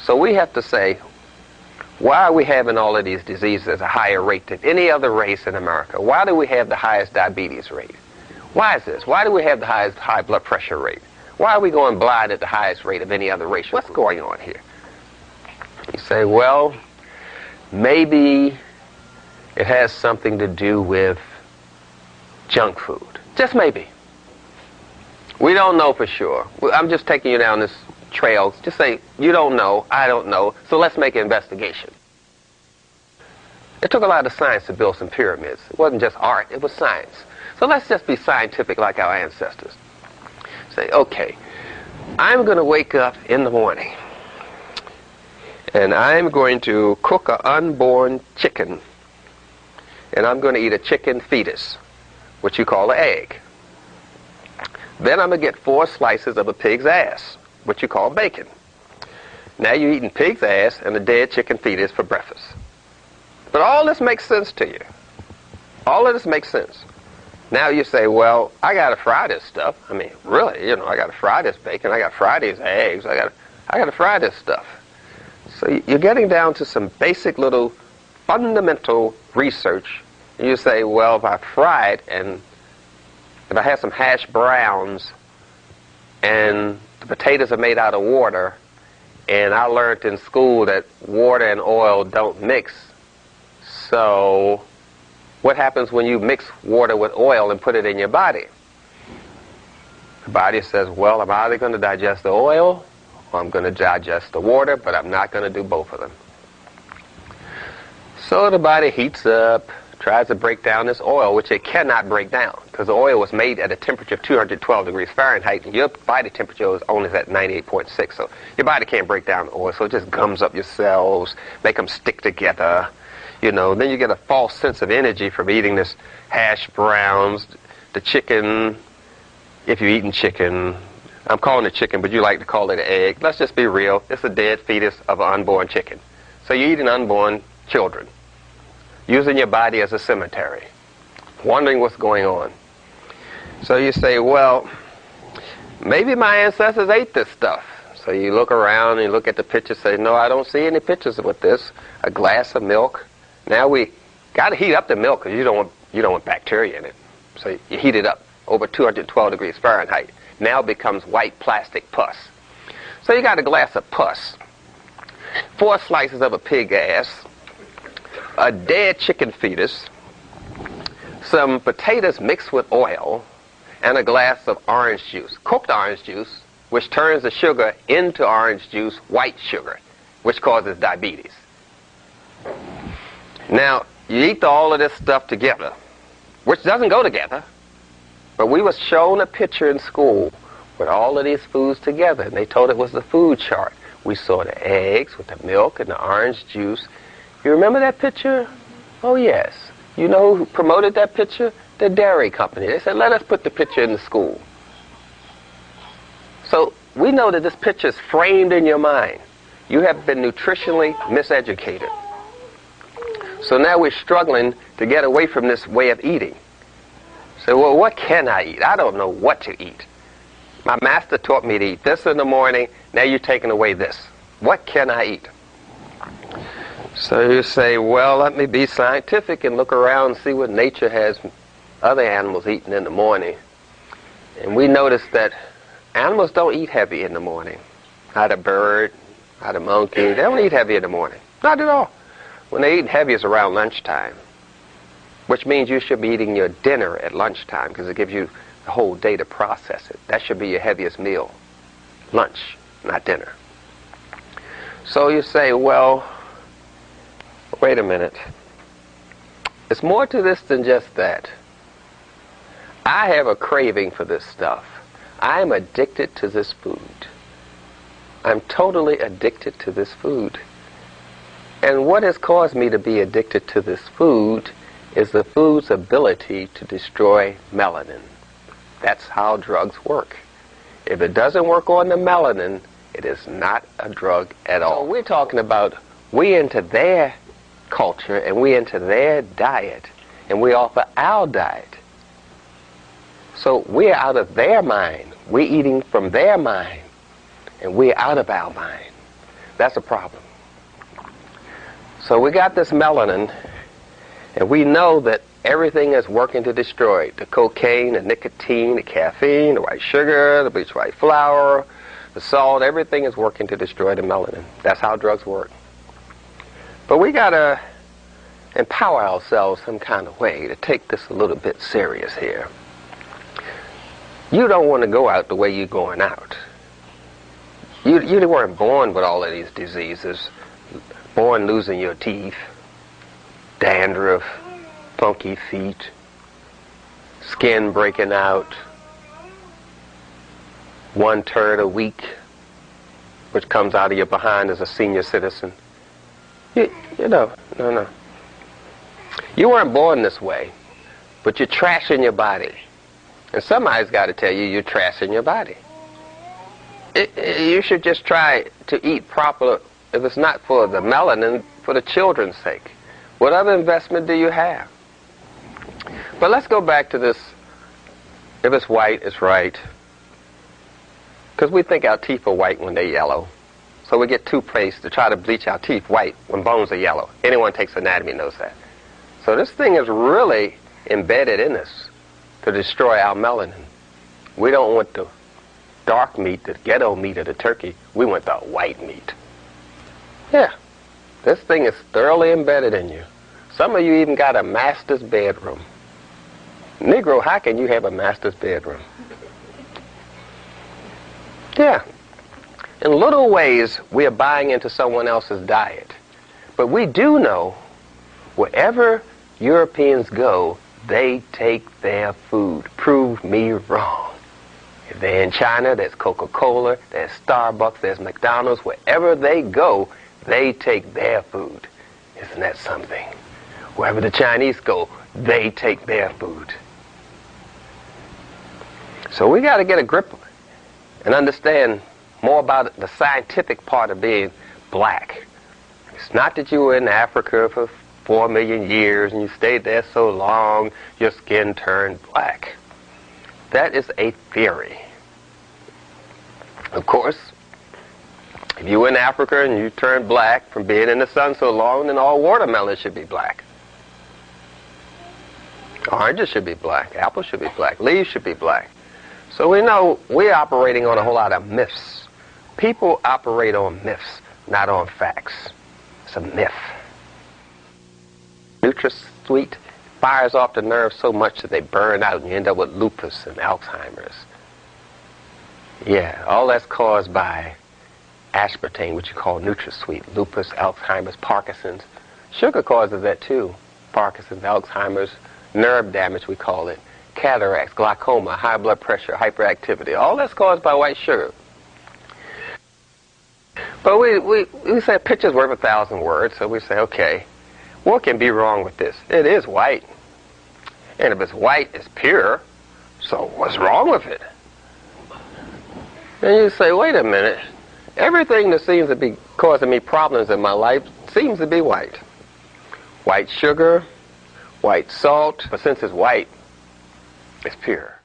So we have to say, why are we having all of these diseases at a higher rate than any other race in America? Why do we have the highest diabetes rate? Why is this? Why do we have the highest high blood pressure rate? Why are we going blind at the highest rate of any other race? What's going on here? You say, well, maybe it has something to do with junk food. Just maybe. We don't know for sure. I'm just taking you down this trail. Just say, you don't know, I don't know, so let's make an investigation. It took a lot of science to build some pyramids. It wasn't just art, it was science. So let's just be scientific like our ancestors. Say, okay, I'm going to wake up in the morning and I'm going to cook an unborn chicken, and I'm going to eat a chicken fetus, which you call an egg. Then I'm going to get 4 slices of a pig's ass, which you call bacon. Now you're eating pig's ass and a dead chicken fetus for breakfast. But all this makes sense to you. All of this makes sense. Now you say, well, I got to fry this stuff. I mean, really, I got to fry this bacon. I got to fry these eggs. I got to fry this stuff. So you're getting down to some basic little fundamental research. You say, well, if I fry it and if I have some hash browns and the potatoes are made out of water, and I learned in school that water and oil don't mix, so what happens when you mix water with oil and put it in your body? The body says, well, I'm either going to digest the oil or I'm going to digest the water, but I'm not going to do both of them. So the body heats up, tries to break down this oil, which it cannot break down because the oil was made at a temperature of 212 degrees Fahrenheit, and your body temperature is only at 98.6, so your body can't break down the oil, so it just gums up your cells, make them stick together. Then you get a false sense of energy from eating this hash browns, the chicken, if you're eating chicken. I'm calling it chicken, but you like to call it an egg. Let's just be real. It's a dead fetus of an unborn chicken. So you're eating unborn children, using your body as a cemetery, wondering what's going on. So you say, well, maybe my ancestors ate this stuff. So you look around and you look at the pictures, say, no, I don't see any pictures with this. A glass of milk. Now we got to heat up the milk because you don't want bacteria in it. So you heat it up over 212 degrees Fahrenheit. Now it becomes white plastic pus. So you got a glass of pus, 4 slices of a pig ass, a dead chicken fetus, some potatoes mixed with oil, and a glass of orange juice, cooked orange juice, which turns the sugar into orange juice, white sugar, which causes diabetes. Now, you eat all of this stuff together, which doesn't go together, but we was shown a picture in school with all of these foods together, and they told it was the food chart. We saw the eggs with the milk and the orange juice. You remember that picture? Oh, yes. You know who promoted that picture? The dairy company. They said, let us put the picture in the school. So we know that this picture is framed in your mind. You have been nutritionally miseducated. So now we're struggling to get away from this way of eating. So, well, what can I eat? I don't know what to eat. My master taught me to eat this in the morning. Now you're taking away this. What can I eat? So you say, well, let me be scientific and look around and see what nature has other animals eating in the morning. And we notice that animals don't eat heavy in the morning. Not a bird, not a monkey. They don't eat heavy in the morning. Not at all. When they eat heavy is around lunchtime, which means you should be eating your dinner at lunchtime because it gives you the whole day to process it. That should be your heaviest meal. Lunch, not dinner. So you say, well, wait a minute. It's more to this than just that. I have a craving for this stuff. I am addicted to this food. I'm totally addicted to this food. And what has caused me to be addicted to this food is the food's ability to destroy melanin. That's how drugs work. If it doesn't work on the melanin, it is not a drug at all. So we're talking about we into their culture and we into their diet, and we offer our diet. So we're out of their mind. We're eating from their mind, and we're out of our mind. That's a problem. So we got this melanin, and we know that everything is working to destroy it. The cocaine, the nicotine, the caffeine, the white sugar, the bleached white flour, the salt, everything is working to destroy the melanin. That's how drugs work. But we got to empower ourselves some kind of way to take this a little bit serious here. You don't want to go out the way you're going out. You weren't born with all of these diseases, born losing your teeth, dandruff, funky feet, skin breaking out, 1 turd a week, which comes out of your behind as a senior citizen. You know, no. You weren't born this way, but you're trashing your body. And somebody's got to tell you you're trashing your body. You should just try to eat proper, if it's not for the melanin, for the children's sake. What other investment do you have? But let's go back to this, if it's white, it's right. Because we think our teeth are white when they're yellow. So we get toothpaste to try to bleach our teeth white when bones are yellow. Anyone takes anatomy knows that. So this thing is really embedded in us to destroy our melanin. We don't want the dark meat, the ghetto meat of the turkey. We want the white meat. Yeah, this thing is thoroughly embedded in you. Some of you even got a master's bedroom. Negro, how can you have a master's bedroom? Yeah. In little ways, we are buying into someone else's diet. But we do know wherever Europeans go, they take their food. Prove me wrong. If they're in China, there's Coca-Cola, there's Starbucks, there's McDonald's. Wherever they go, they take their food. Isn't that something? Wherever the Chinese go, they take their food. So we got to get a grip and understand more about the scientific part of being black. It's not that you were in Africa for 4 million years and you stayed there so long your skin turned black. That is a theory. Of course, if you were in Africa and you turned black from being in the sun so long, then all watermelons should be black. Oranges should be black. Apples should be black. Leaves should be black. So we know we're operating on a whole lot of myths. People operate on myths, not on facts. It's a myth. NutraSweet fires off the nerves so much that they burn out and you end up with lupus and Alzheimer's. Yeah, all that's caused by aspartame, which you call NutraSweet. Lupus, Alzheimer's, Parkinson's. Sugar causes that too. Parkinson's, Alzheimer's, nerve damage we call it. Cataracts, glaucoma, high blood pressure, hyperactivity. All that's caused by white sugar. But we say a picture's worth 1,000 words, so we say, okay, what can be wrong with this? It is white. And if it's white, it's pure. So what's wrong with it? And you say, wait a minute. Everything that seems to be causing me problems in my life seems to be white. White sugar, white salt, but since it's white, it's pure.